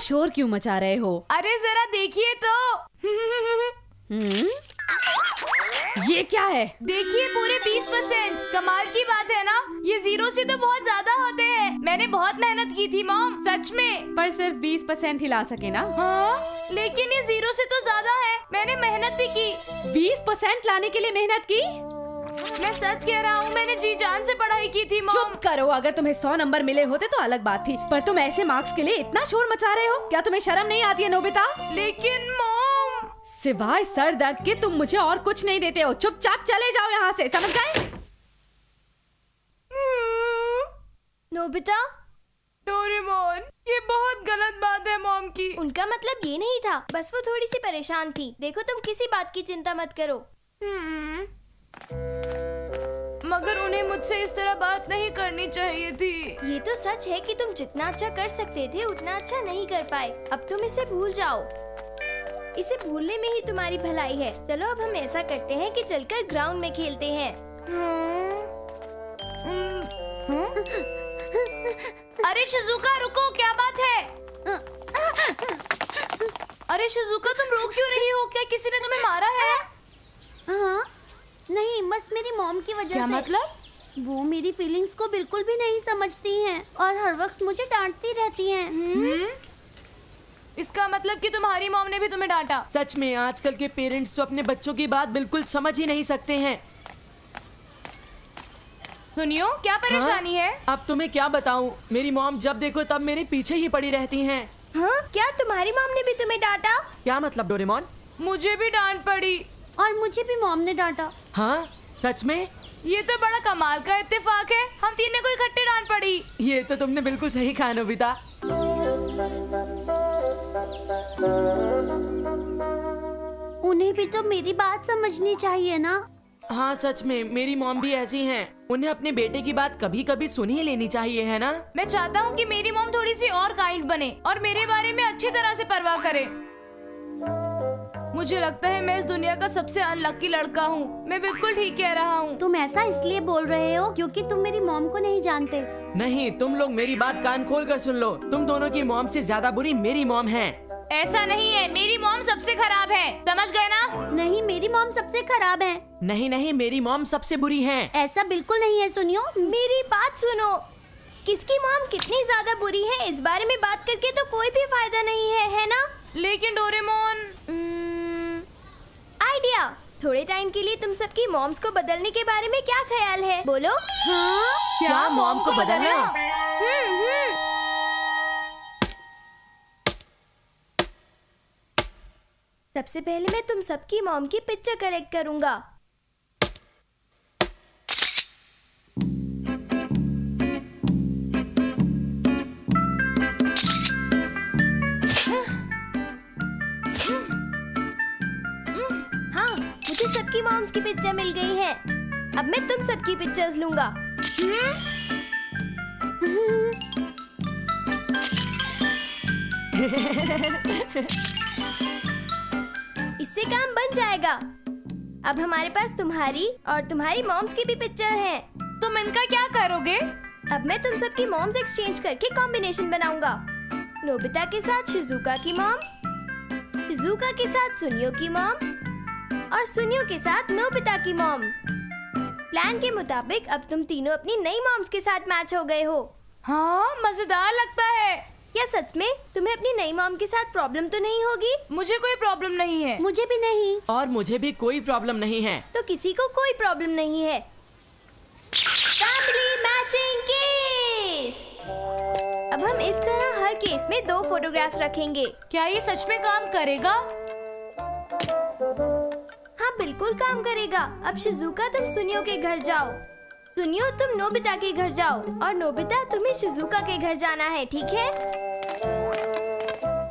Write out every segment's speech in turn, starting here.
शोर क्यों मचा रहे हो? अरे जरा देखिए तो। ये क्या है? देखिए पूरे 20%। कमाल की बात है ना, ये 0 से तो बहुत ज्यादा होते हैं। मैंने बहुत मेहनत की थी मॉम, सच में। पर सिर्फ 20% ही ला सके ना? हाँ, लेकिन ये 0 से तो ज्यादा है। मैंने मेहनत भी की। 20% लाने के लिए मेहनत की? मैं सच कह रहा हूँ, मैंने जी जान से पढ़ाई की थी मॉम। चुप करो, अगर तुम्हें 100 नंबर मिले होते तो अलग बात थी, पर तुम ऐसे मार्क्स के लिए इतना शोर मचा रहे हो। क्या तुम्हें शर्म नहीं आती है नोबिता? लेकिन मॉम, सिवाय सर दर्द के तुम मुझे और कुछ नहीं देते हो। चुपचाप चले जाओ यहाँ से, समझ गए? नोबिता, डोरेमोन, ये बहुत गलत बात है मॉम की। उनका मतलब ये नहीं था, बस वो थोड़ी सी परेशान थी। देखो तुम किसी बात की चिंता मत करो। मगर उन्हें मुझसे इस तरह बात नहीं करनी चाहिए थी। ये तो सच है कि तुम जितना अच्छा कर सकते थे उतना अच्छा नहीं कर पाए। अब तुम इसे भूल जाओ। इसे भूलने में ही तुम्हारी भलाई है। चलो अब हम ऐसा करते हैं कि चलकर ग्राउंड में खेलते हैं। अरे शिजुका रुको, क्या बात है? अरे शिजुका तुम रो क्यों रही हो? क्या किसी ने तुम्हें मारा है? हाँ, नहीं, बस मेरी मॉम की वजह से। क्या मतलब? वो मेरी फीलिंग्स को बिल्कुल भी नहीं समझती हैं और हर वक्त मुझे डांटती रहती हैं। इसका मतलब कि तुम्हारी मॉम ने भी तुम्हें डांटा? सच में आजकल के पेरेंट्स तो अपने बच्चों की बात बिल्कुल समझ ही नहीं सकते हैं। सुनियो, क्या परेशानी है? अब तुम्हें क्या बताऊं, मेरी मॉम जब देखो तब मेरे पीछे ही पड़ी रहती हैं। हाँ, क्या तुम्हारी मॉम ने भी तुम्हें डांटा? क्या मतलब डोरेमोन? मुझे भी डांट पड़ी। और मुझे भी मॉम ने डांटा। हाँ, सच में? ये तो बड़ा कमाल का इत्तेफाक है, हम तीनों को इकट्ठे डांट पड़ी। ये तो तुमने बिल्कुल सही कहा नोबिता। उन्हें भी तो मेरी बात समझनी चाहिए ना। हाँ सच में, मेरी मॉम भी ऐसी हैं। उन्हें अपने बेटे की बात कभी कभी सुन ही लेनी चाहिए, है ना? मैं चाहता हूँ कि मेरी मॉम थोड़ी सी और काइंड बने और मेरे बारे में अच्छी तरह से परवाह करे। मुझे लगता है मैं इस दुनिया का सबसे अनलकी लड़का हूँ। मैं बिल्कुल ठीक कह रहा हूँ। तुम ऐसा इसलिए बोल रहे हो क्योंकि तुम मेरी मॉम को नहीं जानते। नहीं, तुम लोग मेरी बात कान खोल कर सुन लो। तुम दोनों की मॉम से ज्यादा बुरी मेरी मॉम है। ऐसा नहीं है, मेरी मॉम सबसे खराब है, समझ गए ना? नहीं, मेरी मॉम सबसे खराब है। नहीं नहीं, मेरी मॉम सबसे बुरी है। ऐसा बिल्कुल नहीं है। सुनियो, मेरी बात सुनो। किसकी मॉम कितनी ज्यादा बुरी है इस बारे में बात करके तो कोई भी फायदा नहीं है ना? लेकिन डोरेमोन, आइडिया। थोड़े टाइम के लिए तुम सबकी मॉम्स को बदलने के बारे में क्या ख्याल है? बोलो। हाँ? क्या मॉम को बदलना? सबसे पहले मैं तुम सबकी मॉम की पिक्चर कलेक्ट करूंगा। हाँ, मुझे सबकी मॉम्स की पिक्चर मिल गई है। अब मैं तुम सबकी पिक्चर्स लूंगा। इससे काम बन जाएगा। अब हमारे पास तुम्हारी और तुम्हारी मॉम्स की भी पिक्चर है। तुम इनका क्या करोगे? अब मैं तुम सबकी मॉम्स एक्सचेंज करके कॉम्बिनेशन बनाऊंगा। नोबिता के साथ शिजुका की मॉम, शिजुका के साथ सुनियो की मॉम और सुनियो के साथ नोबिता की मॉम। प्लान के मुताबिक अब तुम तीनों अपनी नई मॉम्स के साथ मैच हो गए हो। हाँ, मजेदार लगता है। क्या सच में तुम्हें अपनी नई मॉम के साथ प्रॉब्लम तो नहीं होगी? मुझे कोई प्रॉब्लम नहीं है। मुझे भी नहीं। और मुझे भी कोई प्रॉब्लम नहीं है। तो किसी को कोई प्रॉब्लम नहीं है। Family matching case. अब हम इस तरह हर केस में 2 फोटोग्राफ्स रखेंगे। क्या ये सच में काम करेगा? हाँ, बिल्कुल काम करेगा। अब शिजुका तुम सुनियो के घर जाओ, सुनियो तुम नोबिता के घर जाओ और नोबिता तुम्हें शिजुका के घर जाना है, ठीक है?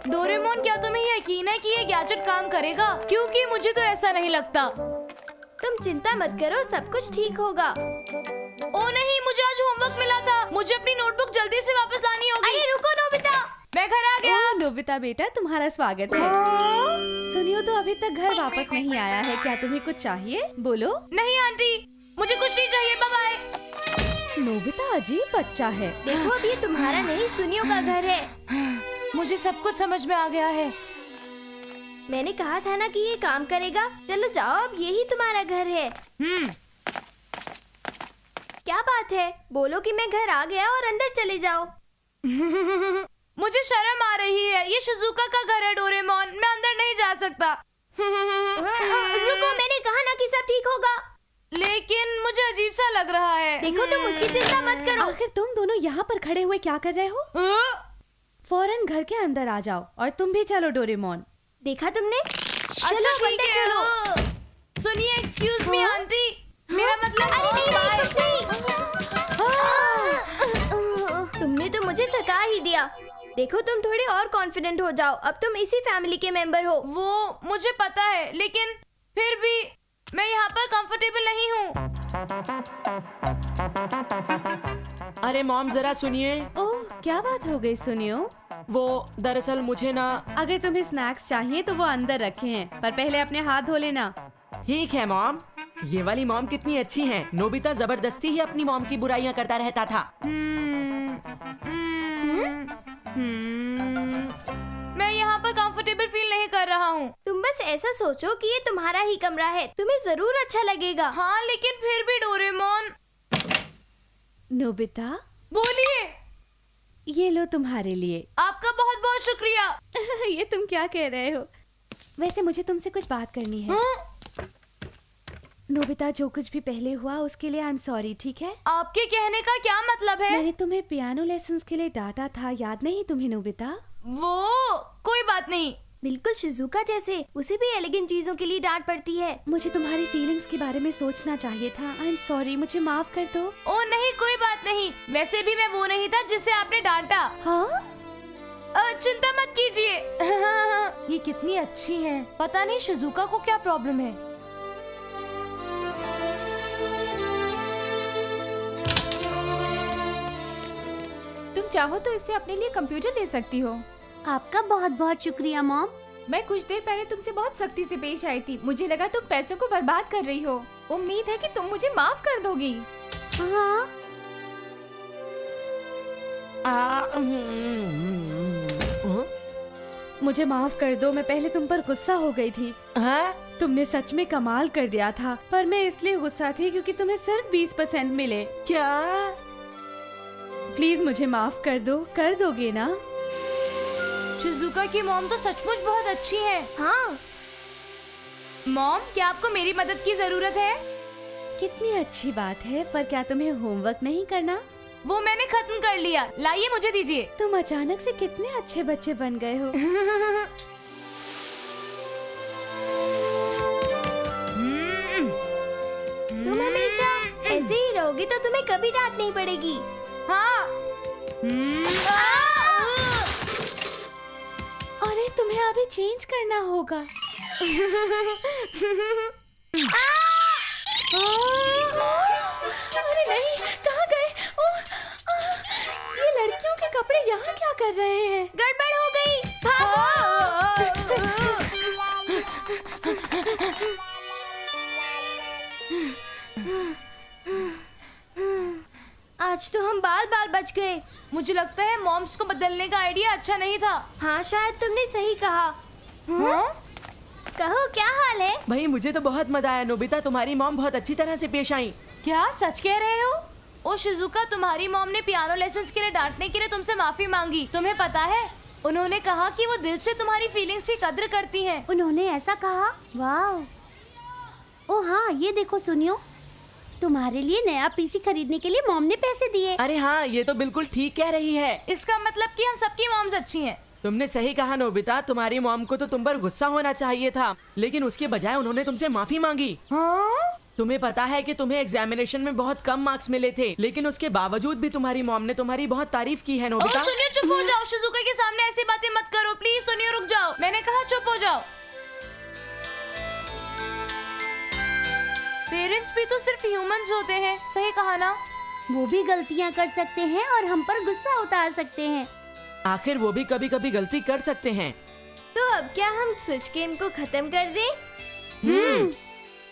डोरेमोन, क्या तुम्हें यकीन है कि ये गैजेट काम करेगा? क्योंकि मुझे तो ऐसा नहीं लगता। तुम चिंता मत करो, सब कुछ ठीक होगा। ओ नहीं, मुझे आज होमवर्क मिला था। मुझे अपनी नोटबुक जल्दी से वापस लानी होगी। अरे रुको नोबिता, मैं घर आ गया। नोबिता बेटा, तुम्हारा स्वागत है। सुनियो तो अभी तक घर वापस नहीं आया है। क्या तुम्हें कुछ चाहिए? बोलो। नहीं आंटी, मुझे कुछ नहीं चाहिए, बाय बाय। नोबिता अजीब बच्चा है। देखो अब ये तुम्हारा नहीं सुनियो का घर है। मुझे सब कुछ समझ में आ गया है। मैंने कहा था ना कि ये काम करेगा। चलो जाओ, अब यही तुम्हारा घर है। क्या बात है? बोलो कि मैं घर आ गया और अंदर चले जाओ। मुझे शर्म आ रही है। ये शिजुका का घर है डोरेमोन, मैं अंदर नहीं जा सकता। रुको, मैंने कहा ना कि सब ठीक होगा। लेकिन मुझे अजीब सा लग रहा है। देखो, तुम उसकी चिंता मत करो। आखिर तुम दोनों यहाँ पर खड़े हुए क्या कर रहे हो? फौरन घर के अंदर आ जाओ और तुम भी चलो डोरेमोन। देखा तुमने? अच्छा चलो ठीक अंदर है। चलो। सुनिए, एक्सक्यूज मी आंटी, मेरा मतलब अरे नहीं नहीं, बाय। कुछ नहीं। तुमने तो मुझे थका ही दिया। देखो, तुम थोड़े और कॉन्फिडेंट हो जाओ। अब तुम इसी फैमिली के मेंबर हो। वो मुझे पता है, लेकिन फिर भी मैं यहाँ पर कंफर्टेबल नहीं हूँ। अरे मॉम जरा सुनिए। ओह, क्या बात हो गई सुनियो? वो दरअसल मुझे ना। अगर तुम्हें स्नैक्स चाहिए तो वो अंदर रखे हैं, पर पहले अपने हाथ धो लेना। ठीक है मॉम। ये वाली मॉम कितनी अच्छी है। नोबिता जबरदस्ती ही अपनी मॉम की बुराइयां करता रहता था। मैं यहाँ पर कंफर्टेबल फील नहीं कर रहा हूँ। तुम बस ऐसा सोचो कि ये तुम्हारा ही कमरा है, तुम्हें जरूर अच्छा लगेगा। हाँ, लेकिन फिर भी डोरेमोन। नोबिता, बोलिए। ये लो तुम्हारे लिए। आपका बहुत बहुत शुक्रिया। ये तुम क्या कह रहे हो? वैसे मुझे तुमसे कुछ बात करनी है। नोबिता, जो कुछ भी पहले हुआ उसके लिए आई एम सॉरी, ठीक है? आपके कहने का क्या मतलब है? मैंने तुम्हें पियानो लेसन्स के लिए डांटा था, याद नहीं तुम्हें नोबिता? वो कोई बात नहीं। बिल्कुल शिजुका जैसे, उसे भी एलिगेंट चीजों के लिए डांट पड़ती है। मुझे तुम्हारी फीलिंग्स के बारे में सोचना चाहिए था। आई एम सॉरी, मुझे माफ कर दो। ओ नहीं, कोई बात नहीं। वैसे भी मैं वो नहीं था जिसे आपने डांटा। हाँ? चिंता मत कीजिए। ये कितनी अच्छी है। पता नहीं शिजुका को क्या प्रॉब्लम है। तुम चाहो तो इससे अपने लिए कंप्यूटर ले सकती हो। आपका बहुत बहुत शुक्रिया मॉम। मैं कुछ देर पहले तुमसे बहुत सख्ती से पेश आई थी। मुझे लगा तुम पैसों को बर्बाद कर रही हो। उम्मीद है कि तुम मुझे माफ कर दोगी। हाँ, मुझे माफ कर दो, मैं पहले तुम पर गुस्सा हो गई थी। हाँ? तुमने सच में कमाल कर दिया था, पर मैं इसलिए गुस्सा थी क्योंकि तुम्हें सिर्फ 20% मिले। क्या? प्लीज मुझे माफ कर दो, कर दोगे ना? शिजुका की मॉम तो सचमुच बहुत अच्छी है। हाँ, मॉम, क्या आपको मेरी मदद की जरूरत है? कितनी अच्छी बात है, पर क्या तुम्हें होमवर्क नहीं करना? वो मैंने खत्म कर लिया। लाइए, मुझे दीजिए। तुम अचानक से कितने अच्छे बच्चे बन गए हो। तुम हमेशा ऐसे ही रहोगी तो तुम्हें कभी डांट नहीं पड़ेगी। हाँ। अरे तुम्हें अभी चेंज करना होगा। अरे नहीं, कहाँ गए? ओह, ये लड़कियों के कपड़े यहाँ क्या कर रहे हैं? गड़बड़ हो गई, भागो। आज तो हम बाल बाल बच गए। मुझे लगता है मॉम्स को बदलने का आइडिया अच्छा नहीं था। हाँ, शायद तुमने सही कहा। हाँ? कहो, क्या हाल है? भाई मुझे तो बहुत मजा आया। नोबिता, तुम्हारी मॉम बहुत अच्छी तरह से पेश आई। क्या सच कह रहे हो? ओ शिजुका, तुम्हारी मॉम ने पियानो लेसन्स के लिए डांटने के लिए तुमसे माफी मांगी। तुम्हें पता है, उन्होंने कहा कि वो दिल से तुम्हारी फीलिंग्स की कद्र करती हैं। उन्होंने ऐसा कहा? वाह। ओ हाँ, ये देखो सुनियो, तुम्हारे लिए नया पीसी खरीदने के लिए मॉम ने पैसे दिए। अरे हाँ, ये तो बिल्कुल ठीक कह रही है। इसका मतलब कि हम सबकी मॉम्स अच्छी हैं। तुमने सही कहा नोबिता। तुम्हारी मॉम को तो तुम पर गुस्सा होना चाहिए था, लेकिन उसके बजाय उन्होंने तुमसे माफी मांगी। हाँ? तुम्हें पता है कि तुम्हें एग्जामिनेशन में बहुत कम मार्क्स मिले थे, लेकिन उसके बावजूद भी तुम्हारी मॉम ने तुम्हारी बहुत तारीफ की है ओ नोबिता। सुनियो, चुप हो जाओ। शिजुका के सामने ऐसी बातें मत करो। प्लीज सुनियो, रुक जाओ। मैंने कहा चुप हो जाओ। पेरेंट्स भी तो सिर्फ ह्यूमंस होते हैं, सही कहा ना? वो भी गलतियाँ कर सकते हैं और हम पर गुस्सा उतार सकते हैं। आखिर वो भी कभी कभी गलती कर सकते हैं। तो अब क्या हम स्विच गेम को खत्म कर दें?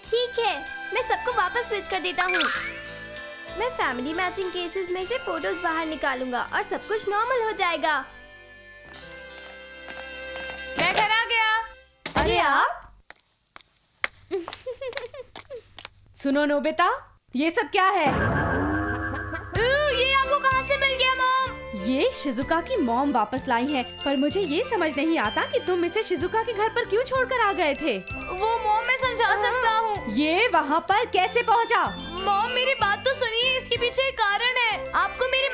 ठीक है, मैं सबको वापस स्विच कर देता हूँ। मैं फैमिली मैचिंग केसेस में से फोटोज बाहर निकालूंगा और सब कुछ नॉर्मल हो जाएगा। सुनो नोबिता, ये सब क्या है? ये आपको कहाँ से मिल गया मॉम? ये शिजुका की मॉम वापस लाई है, पर मुझे ये समझ नहीं आता कि तुम इसे शिजुका के घर पर क्यों छोड़कर आ गए थे। वो मॉम मैं समझा सकता हूँ। ये वहाँ पर कैसे पहुँचा? मॉम मेरी बात तो सुनिए, इसके पीछे एक कारण है। आपको मेरी